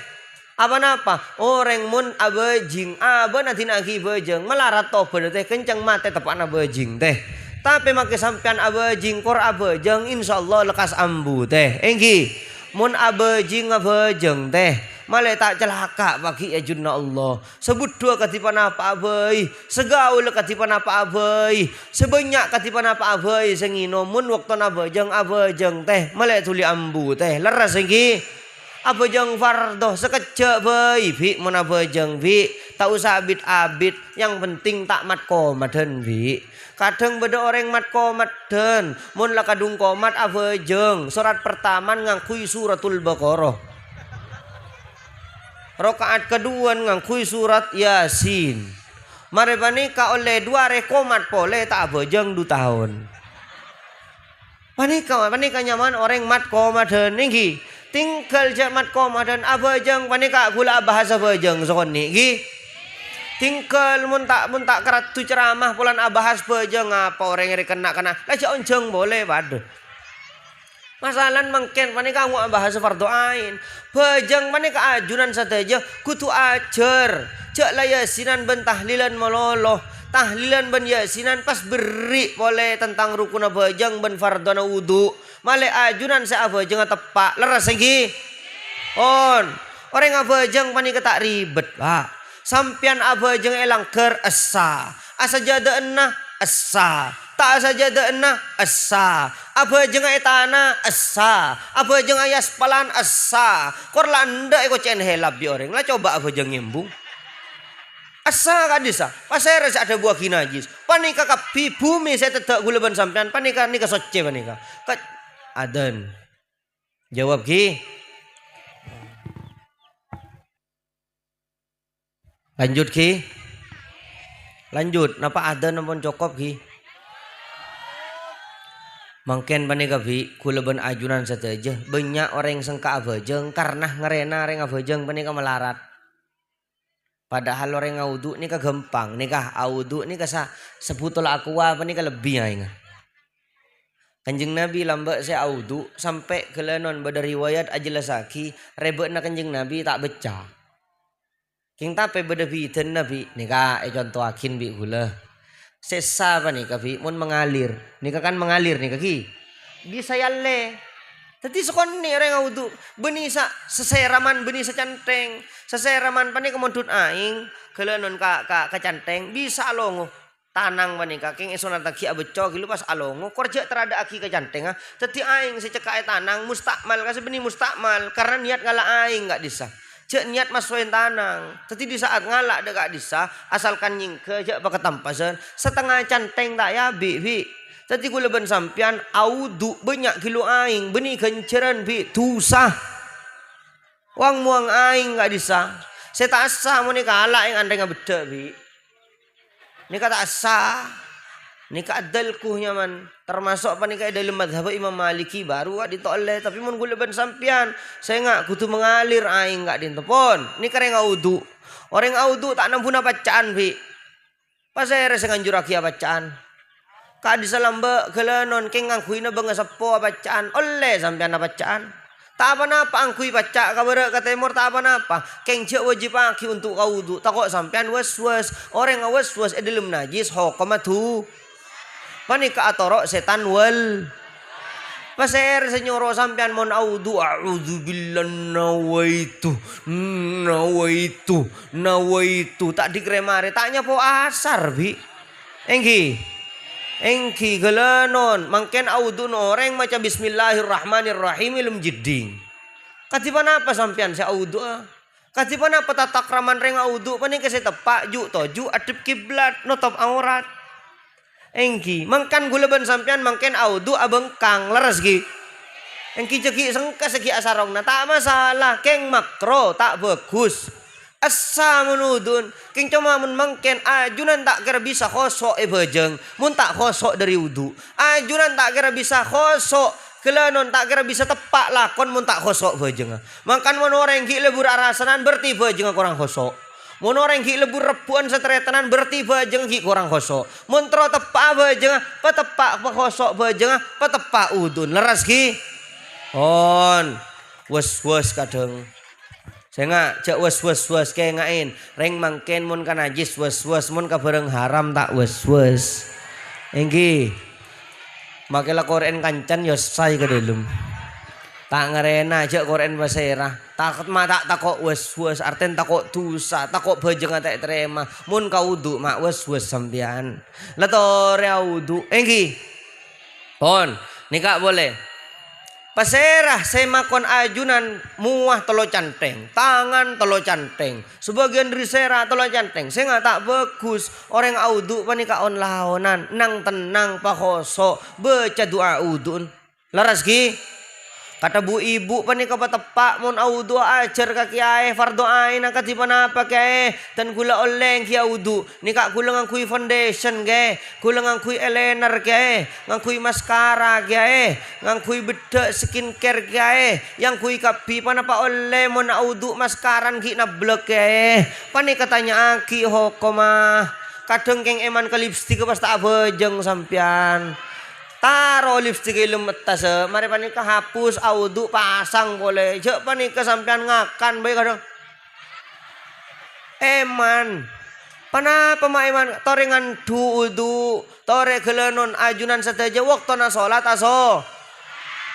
Apa napa? Orang mun abejing aben nanti nagi bejeng melarat tobat teh kencang mate tepana bejing teh. Tapi make sampean abejing kor abejeng insyaallah lekas ambu teh. Enggi mun abejing abejeng teh malah tak celaka bagi ajunna Allah. Sebut dua katipan apa abei, segaul katipan apa abei, sebanyak katipan apa abei sengino mun waktu abejeng teh malah tuli ambu teh. Leres enggi abejeng fardo sekecek bei bi mun abejeng bi tak usah abid yang penting tak mat komaden bi. Kadang beda orang mat komaden mun la kadung komat abejeng surat pertama ngangkui suratul Baqarah. Rakaat kedua ngangkui surat Yasin. Mari panika oleh dua rekomat pole tak abejeng 2 tahun. Panika nyaman orang mat komaden niki. Tinggal jamat komaden abejeng panika gula bahasa abejeng sokon niki. Tinggal mun tak keratu ceramah pulan abahas bejeng apa orang yang kena lah onjeng boleh waduh. Masalah mangken panika mau bahas fardu ain. Bejeng panika ajunan sateja kutu ajar. Cek la yasinan ben tahlilan mololoh. Tahlilan ben yasinan pas beri boleh tentang rukun bejeng ben fardhu wudu. Male ajunan sa bejeng tepak leres iki. On. Orang abejeng panika tak ribet, Pak. Sampian abejeng elang ker asa. Asa jada enah asa. Tak asa jada enah asa. Abejeng etana asa. Abejeng ayas palan asa. Korla anda eko cen helap bi orang. Lah coba abejeng nyembung. Asa kadisa. Pasere ada buah kinajis. Panika kapi bumi saya tetap gulaban sampian. Panika nika soce panika. Aden. Jawab ki. Lanjut ki. Lanjut. Napa ada nampun cokop ki. Mangken panika bi kulaban ajunan sateja. Banyak orang yang sengka abejeng karena ngerena orang abejeng panika melarat. Padahal orang audu nika gampang. Nika audu nika sebutul aqua panika lebih aing. Kanjeng Nabi lambak saya audu sampai kelenon pada riwayat ajelasaki rebekna kanjeng Nabi tak becah. King tape beda biten Nabi nika contoh akin bi gula. Sesa apa nika bi mun mengalir. Nika kan mengalir nika ki. Bisa yalle. Tadi sokon ni orang audu benisa seseraman benisa canteng. Seseraman panika modut aing kelenon ka canteng bisa alongo. Tanang panika king esona taki abeco gilu pas alongo kerja terada aki ke canteng ah. Tadi aing secekae tanang mustakmal kasih benih mustakmal karena niat ngala aing enggak disah. Cek niat masukin tanang. Tadi di saat ngalak dekat disa asalkan nyingke cek pakai tampasan setengah canteng tak ya bi. Tadi gula ben sampian audu banyak kilo aing benih kenceran bi tusah. Wang muang aing enggak disa. Saya tak asa mau nikah alak yang anda beda bi. Nikah tak asa. Nikah adalku nyaman. Termasuk apa nikah dalam madhab Imam Maliki baru ditoleh. Tapi mun gula ben sampian. Saya enggak kutu mengalir aing enggak dintepon. Nikah yang audu. Orang audu tak nampuna bacaan bi. Pas saya rasa nganjur aki bacaan. Kak di salamba kelenon keng angkuina bangga sepo bacaan. Oleh sampian bacaan. Tak apa-apa angkui baca kabar ke timur tak apa-apa. Keng cek wajib aki untuk audu. Tak kok sampian was-was. Orang was-was dalam najis hukumatu. Panika atoro setan wal. Pasir senyoro sampean mon audu a'udzubillah nawaitu tak dikremare taknya po asar bi. Engki gelenon mangken audu noreng macam bismillahirrahmanirrahim ilum jidding. Katipan apa sampean si audu Katipan apa tatak raman reng audu panika saya tepak ju toju adep kiblat notop aurat. Engki mangkan gulaban sampean mangken audu abengkang leres gi. Engki ceki sengka segi asarongna tak masalah keng makro tak bagus. asa menudun king cuma mun mangken ajunan tak kira bisa khosok bejeng mun tak khosok dari wudu ajunan tak kira bisa khosok kelanon tak kira bisa tepak lakon mun tak khosok bejeng makan mun orang ki lebur arasanan berarti bejeng kurang khosok mun orang ki lebur rebuan setretanan berarti bejeng ki kurang khosok mun tro tepak bejeng petepak khosok bejeng petepak udun leras ki on wes kadang saya nggak cek wes kayak ngain reng mangken mun kan najis wes mun kabareng haram tak wes enggi makelah Quran kancan yo say ke dalam tak ngerena cek Quran bahasa era takut mata takut wes arten takut dosa takut bejeng tak terima mun kau wudu mak wes sampian lah tore wudu enggi pon nikah boleh paserah saya makon ajunan muah telo canteng tangan telo canteng sebagian dari serah telo canteng saya nggak tak bagus orang audu panika on laonan nang tenang pakoso baca doa udun laras ki kata bu ibu panika patepak mun audu ajar ka kiai fardu ain angkat di panapa kiai dan gula oleng ki audu nika gula ngangkui foundation kiai gula ngangkui eyeliner kiai ngangkui maskara kiai ngangkui bedak skincare kiai yang kui kapi panapa oleh mun audu maskaran ki nablek kiai panika tanya aki hokoma kadang keng eman ke lipstick pas tak bejeng sampean taro lipstick ilum metas mari panika hapus audu pasang boleh jek panika sampean ngakan bae kadang eman panapa ma eman torengan duudu tore gelenon ajunan sateja waktona salat aso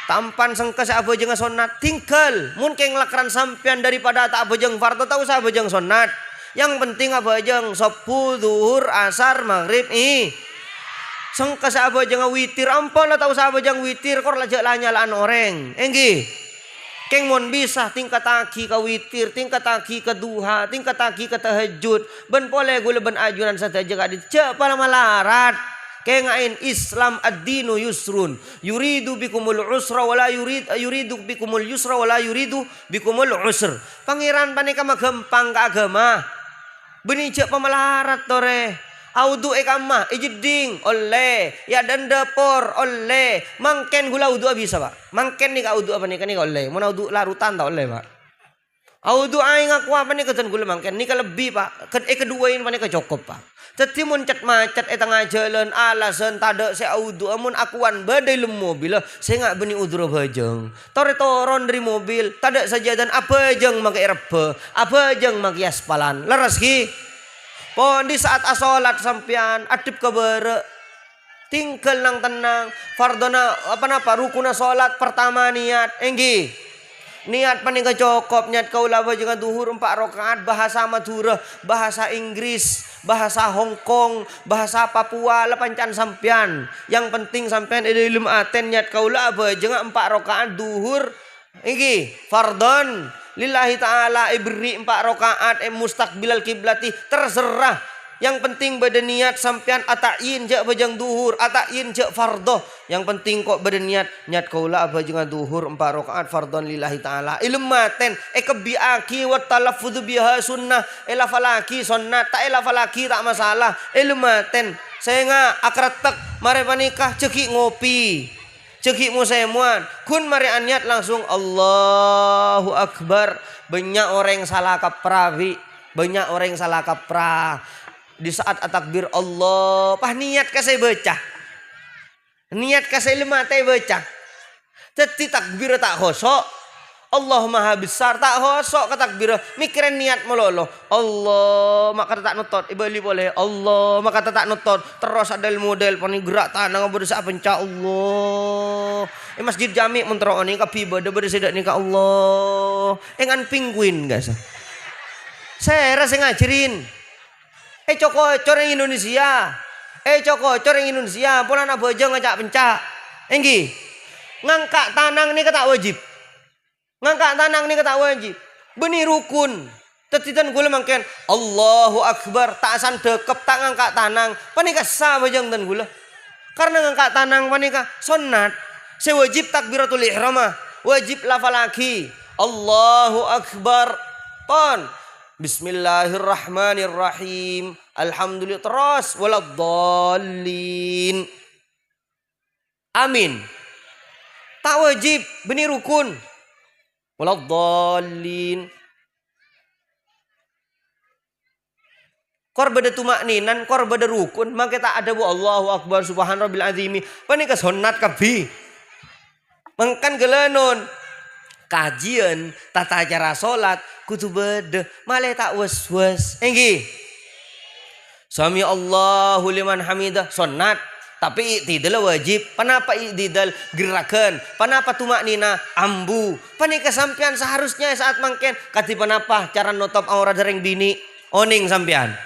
tampan sengkes abojeng sunat tinggal mun keng lakran sampean daripada tak abojeng fardu tak usah abojeng sunat yang penting abojeng subuh zuhur asar maghrib sangka sahabat jangan witir ampun lah tahu sahabat jangan witir kor lajak lanyalaan orang enggi keng mon bisa tingkat taki ke witir tingkat taki ke duha tingkat taki ke tahajud ben pole gula ben ajunan saja gak dicek pala malarat keng ngain Islam ad-dinu yusrun yuridu bikumul usra wala yuridu bikumul yusra wala yuridu bikumul usr pangeran panika magempang ke agama benih cek pamalarat tore audu ekamah ijeding oleh ya dan dapur oleh mangken gula audu bisa pak mangken nih audu apa nih kan nih oleh mau audu larutan tak oleh pak audu aing aku apa nih ketan gula mangken nih lebih pak kedua ini panik kecokop pak teti muncet macet tengah jalan alasan tada saya audu amun akuan badai lem mobil saya nggak beni udro bajeng tore toron dari mobil tada saja dan apa jeng makai rebe apa jeng makai aspalan leras ki pon di saat asolat sampean adib kabere tinggal nang tenang fardona apa rukuna solat pertama niat enggi niat paling kecokop niat kaula jangan duhur 4 rakaat bahasa Madura bahasa Inggris bahasa Hong Kong bahasa Papua lepancan sampean yang penting sampean ilmu aten niat kaula jangan 4 rakaat duhur enggi fardon lillahi ta'ala ibri 4 rakaat mustaqbilal kiblati terserah yang penting badan niat sampean atayin jak bajang duhur atayin jak fardoh yang penting kok badan niat kaula bajang duhur 4 rakaat fardon lillahi ta'ala ilmaten kebiaki wa talaffudzu biha sunnah elafalaki sunnah tak elafalaki tak masalah ilmaten saya nga akratek mare panikah ceki ngopi ceki musemuan kun mari niat langsung Allahu Akbar banyak orang yang salah kaprah banyak orang yang salah kaprah di saat takbir Allah pah niat ka saya baca niat ka saya lemah teh baca teti takbir tak khosok Allah maha besar tak khosok ka takbir mikirin niat melolo Allah maka tak nutot ibali boleh Allah maka tak nutot terus ada model pani gerak tanang berdosa penca Allah masjid jami mentro ni ka piba de bersedak ni ka Allah engan penguin guys saya rasa ngajarin coko coreng Indonesia coko coreng Indonesia pun anak bojong ngajak pencak enggi ngangkat tanang ni kata wajib ngangkat tanang ni kata wajib beni rukun tetitan gula mangken Allahu Akbar tak asan dekep tak ngangkat tanang panika sah bojong dan gula karena ngangkat tanang panika sunat sewajib takbiratul ihram wajib lafal lagi Allahu Akbar pon Bismillahirrahmanirrahim. Alhamdulillah terus waladdallin. Amin. Tak wajib, benih rukun. Waladdallin. Kor beda tumakninan, kor beda rukun, maka tak ada bu Allahu Akbar subhanarabbil azimi. Panika sunat kabi. Mengkan gelenon kajian tata cara salat kudu beda, malah tak was-was. Enggi. Sami Allahu liman hamidah sunat, tapi i'tidal wajib. Kenapa i'tidal gerakan? Kenapa tumaknina ambu? Panika sampean seharusnya saat mangken kati panapa cara notop aurat dereng bini oning sampean.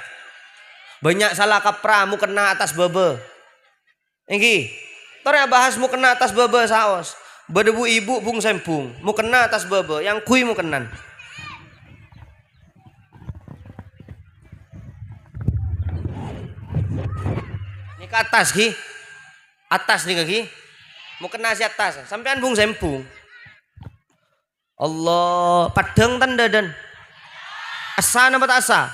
Banyak salah kaprah mu kena atas bebe. Enggi. Tore bahas mu kena atas bebe saos. Berdebu ibu bung sempung. Mu kena atas bebe. Yang kui mu kenan. Ini ke atas ki. Atas nih kaki. Mu kena si atas. Sampean bung sempung. Allah. Padang tanda dan. Asa napa tak asa?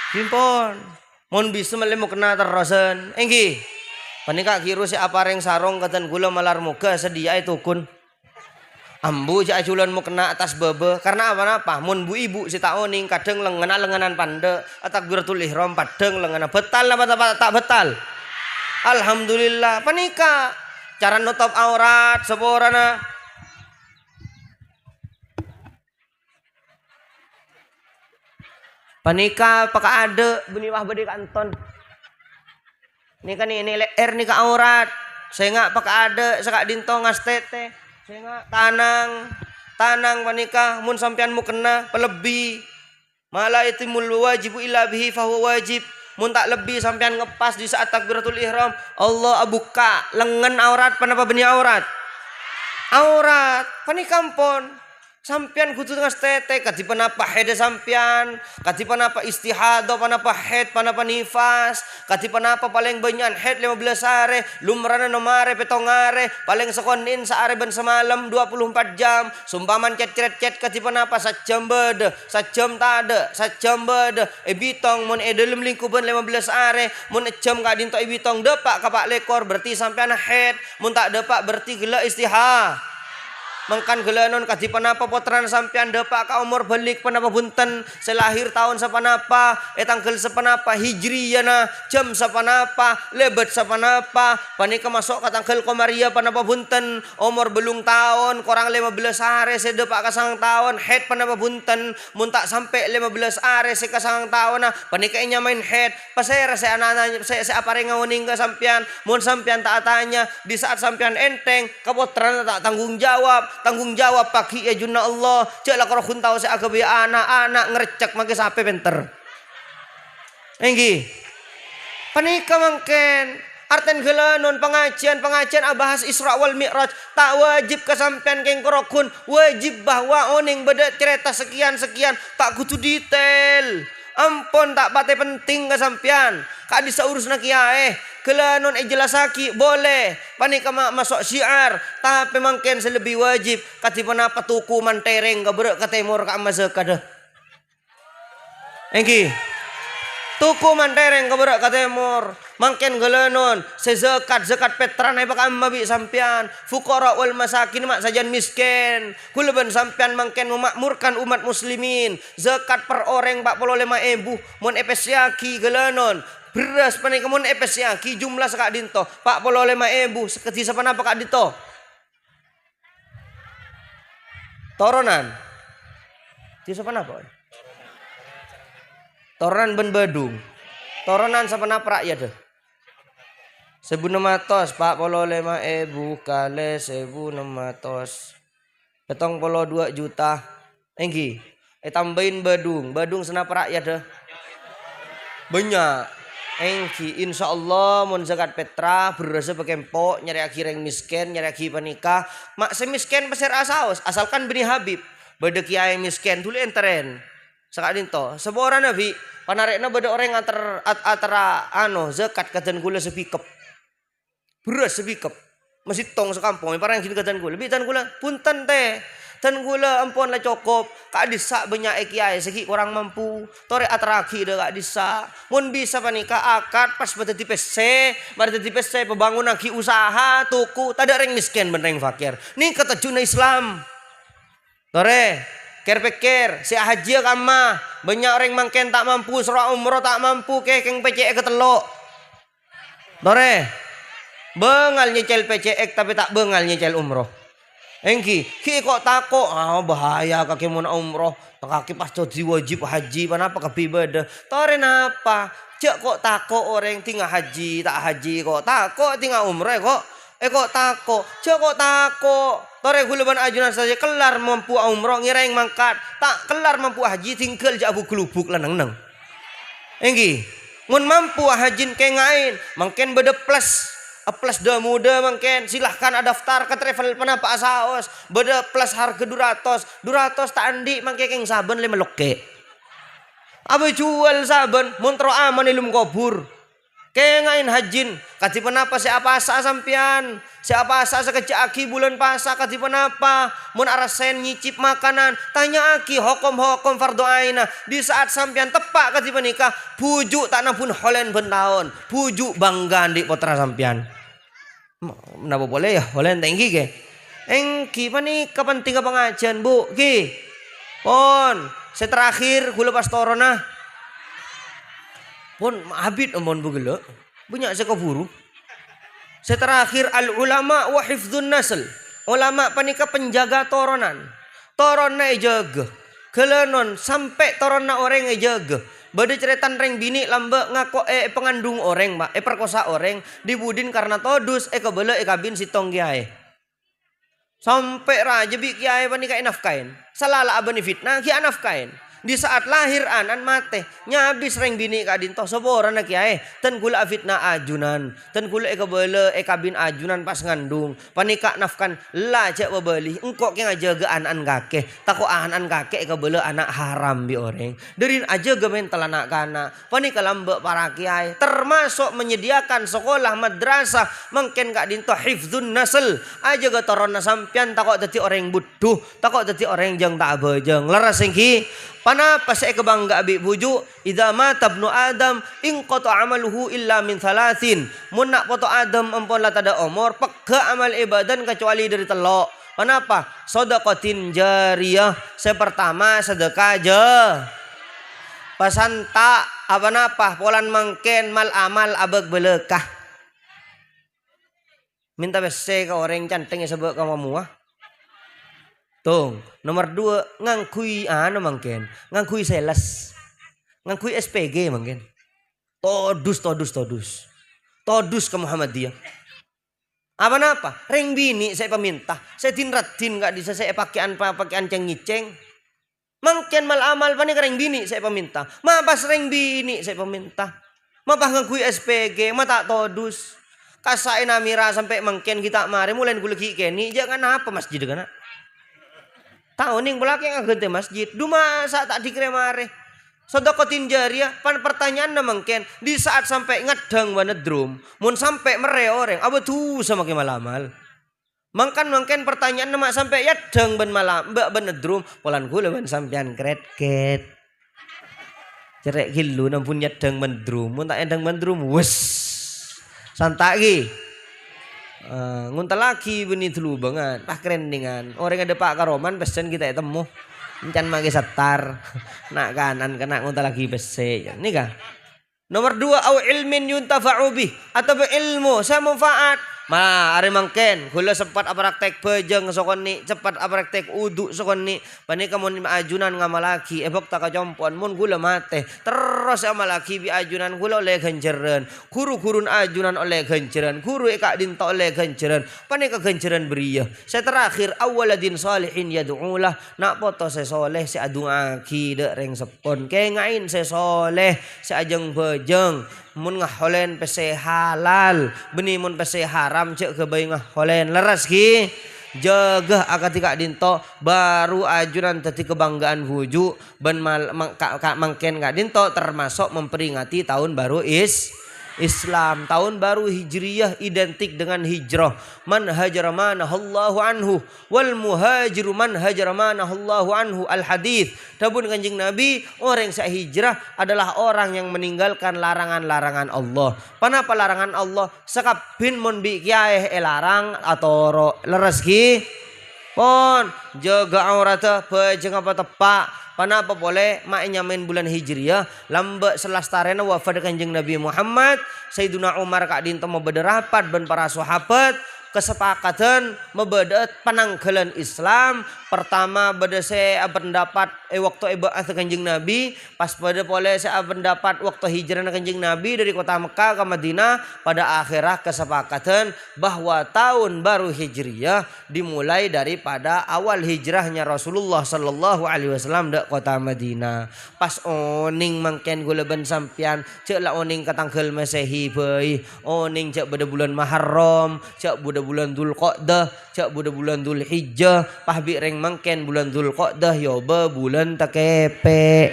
Pimpon. Mon bisa malah mau kena terosan. Enggi. Panika kiru si apareng sarong katan gula malar muka sedia itu kun. Ambu si aculan mau kena atas bebe. Karena apa? Mon bu ibu si taoning kadang lenganan pande. Atak guratul ihram padang lenganan betal apa tak betal. Alhamdulillah. Panika cara nutup aurat seborana. Panika paka ada beniwah bedi kanton. Ini kan ini leer nih ke aurat. Saya nggak paka ada sekak dintong astete. Saya nggak tanang panika mun sampean mu kena pelebi. Malah itu mul wajib illa bihi fahuwa wajib. Mun tak lebih sampean ngepas di saat takbiratul ihram. Allah abuka lengan aurat panapa beni aurat. Aurat panika ampun. Sampian kudu tengah tete kati panapa hede sampian kati panapa istihadah panapa head panapa nifas kati panapa paling banyak head 15 are lumrana nomare petongare paling sekonin saare ben semalam 24 jam sumpaman cet kati panapa sajam bede sajam tade sajam bede ebitong mun edelem lingkupan 15 are mun jam ka dinto ebitong depak kapak lekor berarti sampian head mun tak depak berarti gila istihah. Mangkan gelanon kadi panapa potran sampean depak ka umur balik panapa bunten selahir tahun sapanapa tanggal sapanapa hijriyana jam sapanapa lebet sapanapa panika masuk ka tanggal komaria panapa bunten umur belum tahun kurang 15 hari sedepak ka sang tahun head panapa bunten mun tak sampai 15 hari se ka sang tahun panika inya main head pasera se anana se apare ngawuning ka sampean mun sampean tak tanya di saat sampean enteng kapotran tak tanggung jawab pagi ya junna Allah cek lah kalau kun tahu saya agabi anak ngerecek make sape penter enggi panika mangken arten gelanon pengajian abahas Isra wal Mi'raj tak wajib kesampean keng korokun wajib bahwa oning beda cerita sekian tak kudu detail ampun tak pate penting kesampean kak bisa urus nak kiai gelanon jelasaki boleh panika masuk syiar tapi mangken selebih wajib kati panapa tuku mantereng gabrek ka timur ka mazakada engki tuku mantereng gabrek ka timur mangken gelanon zakat petran ay baka mabi sampean fuqara wal masakin mak sajan miskin kuleban sampean mangken memakmurkan umat muslimin zakat per orang 45.000 mun epesyaki gelanon beras panika mun epesyaki jumlah sakak dinto 45.000 seketi sapanapa kak dito toronan di sapanapa toronan ben Badung toronan sapanapa rakyat deh 1.600 45.000 kali 1.600 72 juta enggi tambahin Badung senapa rakyat deh banyak engki insyaallah mun zakat petra berasa pakai empok nyari akhireng miskin nyari akhir panika mak semiskin peser asaos asalkan bini Habib beda kiai miskin dulu enteren sakadin to seborang nabi panarekna beda orang antara zakat kadan gula sepikep beras sepikep masih tong sekampung parang gini kadan gula bitan gula punten teh Ten gula ampun lah cukup. Kak disa banyak kiai segi kurang mampu. Tore atraki dah kak disa. Mun bisa panika akad pas berarti PC pembangunan ki usaha tuku. Tada reng miskin ben reng fakir. Ni kata juna Islam. Tore pikir si haji kama banyak orang mangken tak mampu surah umroh tak mampu keng PCE ketelok. Tore bengal nyecel PCX tapi tak bengal nyecel umroh. Engki, ki kok takut, bahaya kaki mau umroh, kaki pas jadi wajib haji, kenapa kepibadah? Tore napa? Cek kok takut orang tinggal haji, tak haji kok takut tinggal umroh kok. Kok takut? Cek kok takut? Tore gulaban ajunan saja kelar mampu umroh ngireng mangkat, tak kelar mampu haji tinggal jabu kelubuk lenang-nang. Engki, mun mampu haji kengain, mungkin beda plus dah muda mungkin silahkan daftar ke travel pana Pak Saos beda plus harga 200 tak andi mangke keng saben 5 loke abe jual saben muntro aman ilum kubur kengain hajin kati penapa siapa asa sampian siapa asa sekecak aki bulan pasa kati penapa mun arasen nyicip makanan tanya aki hokom fardu aina di saat sampian tepak kati penikah pujuk tak nampun holen bentahun pujuk bangga di potra sampian. Napa boleh ya? Boleh tinggi ke? Engki pa ni kapan tinggal pengajian bu? Ki, pon. Saya terakhir gula pastoron nah. Pon habit amon bu gula. Banyak saya keburu. Saya terakhir al ulama wa hifdzun nasl. Ulama panika penjaga toronan. Toronna jaga. Kelenon sampai toronna orang jaga. Bada ceretan reng bini lambek ngako pengandung orang mbak perkosa orang dibudin karena todus kebele kabin si tong kiai sampai raja bi kiai panika nafkain salala abani fitnah ki nafkain di saat lahir anan mate nyabis reng bini kadin toh saboran na kiai ten kula fitnah ajunan ten kula kebele kabin ajunan pas ngandung panika nafkan la cek bebeli engkok ki ngajaga anan kakek tako anan kakek kebele anak haram bi oreng derin aja mental anak kana panika lambek para kiai termasuk menyediakan sekolah madrasah mungkin kak dinto hifdzun nasl aja ga torona sampian takok dadi orang butuh takok dadi orang jang tak bejeng leres engki panapa saya kebangga abi buju idza mata ibnu adam in qata amaluhu illa min thalathin mun nak foto adam ampun la tada umur peka amal ibadan kecuali dari telok panapa sedekatin jariyah saya pertama sedekah aja pasanta apa napa polan mangken mal amal abeg belekah minta bese ke orang canteng sebab kamu muah. Tung, nomor 2 ngangkui mangken, ngangkui sales, ngangkui SPG mangken. Todus ke Muhammadiyah. Apa? Reng bini saya peminta, saya tinratin nggak bisa saya pakaian ceng ngiceng. Mangken mal amal pani reng bini saya peminta, mapas reng bini saya peminta, mapah ngangkui SPG, mata todus. Kasain amira sampai mangken kita mari mulai gulegi keni, jangan apa masjid kana. Tahun yang belakang agente masjid, duma saat tak dikira mare. Sedekatin jariyah, pan pertanyaan mungkin di saat sampai ngedang wanedrum, mun sampai mere orang, apa tuh sama ke malamal. Mungkin pertanyaan nama sampai yadang ben malam, mbak benedrum, polan gula ben sampean kret. Cerek kilu nampun yadang mendrum, mun tak yadang mendrum, wes santaki. Ngunta lagi benih dulu banget pak keren dengan orang ada Pak Karoman pesen kita temu encan magi setar nak kanan kena ngunta lagi bese ini kah nomor 2 au ilmin yuntafa'u bih atau ilmu saya manfaat ma ari mangken kula sempat praktek bejeng sokoni cepat praktek udu sokoni panika mun ajunan ngamalaki ebok tak kajompuan mun gula mate terus amalaki bi ajunan gula oleh genjeren guru-gurun ajunan oleh genjeren guru kak dinto oleh genjeren panika genjeren beria saya terakhir awaladin salihin yad'ulah nak foto saya soleh saya adungaki dek reng sepon kengain saya soleh saya ajeng bejeng mun ngaholen pese halal benih mun pese haram cek kebayi ngaholen leres ki jaga akatika dinto baru ajuran tadi kebanggaan huju ben mangken kak dinto termasuk memperingati tahun baru Islam. Tahun baru Hijriyah identik dengan hijrah. Man hajara ma nahallahu anhu wal muhajiru man hajara ma nahallahu anhu. Al hadis. Tabun Kanjeng Nabi, orang yang hijrah adalah orang yang meninggalkan larangan-larangan Allah. Panapa larangan Allah? Sakapin mon bi kiai larang atau leres ki pon jaga aurata pejeng apa tepak. Panapa boleh maknya main bulan Hijriyah lambek selastarena wafat Kanjeng Nabi Muhammad. Sayyiduna Umar kak dinto mebeda rapat ben para sahabat kesepakatan mebeda penanggalan Islam. Pertama beda saya pendapat waktu ibaath Kanjeng Nabi, pas pada boleh saya pendapat waktu hijrah Kanjeng Nabi dari kota Mekah ke Madinah. Pada akhirnya kesepakatan bahwa tahun baru Hijriyah dimulai daripada awal hijrahnya Rasulullah sallallahu alaihi wasallam ke kota Madinah. Pas oning mangken gula ben sampian cek lah oning katangkel Masehi bae, oning cek pada bulan Muharram, cek pada bulan Dzulqa'dah, cek pada bulan Dzulhijjah, pahbi reng mangken bulan Dzulqa'dah yoba bulan takepe.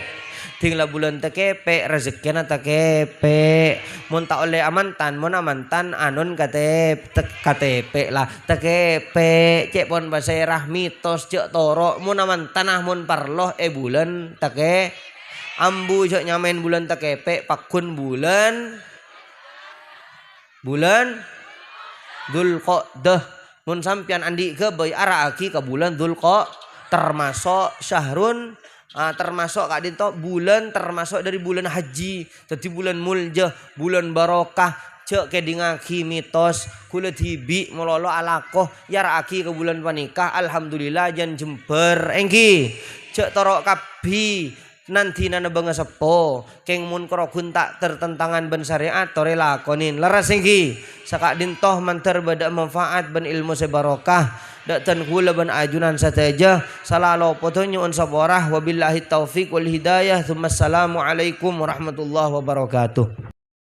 Tinggal bulan takepe rezekina takepe. Mun tak oleh amantan, mun amantan anon KTP lah takepe. Cek pon basairah mitos cek toro mun amantan mun parloh bulan take ambu cek nyamain bulan takepe pakun bulan Dzulqa'dah. Mun sampian andi ke boy araaki ke bulan Dzulqa'dah termasuk syahrun termasuk kak dinto bulan termasuk dari bulan haji. Jadi bulan muljah, bulan barokah. Cek ke dingaki mitos kulit hibi melolo alakoh ya raaki ke bulan panikah. Alhamdulillah jan jember engki cek torok kapi nanti nana bangga sepo keng mun korokun tak tertentangan ben syariat tore lakonin leres engki sakak dintoh mantar bada manfaat ben ilmu sebarokah dak tan kula ban ajunan sateja salalo potonyo on saborah wabillahi taufik wal hidayah. Assalamu alaikum warahmatullahi wabarakatuh.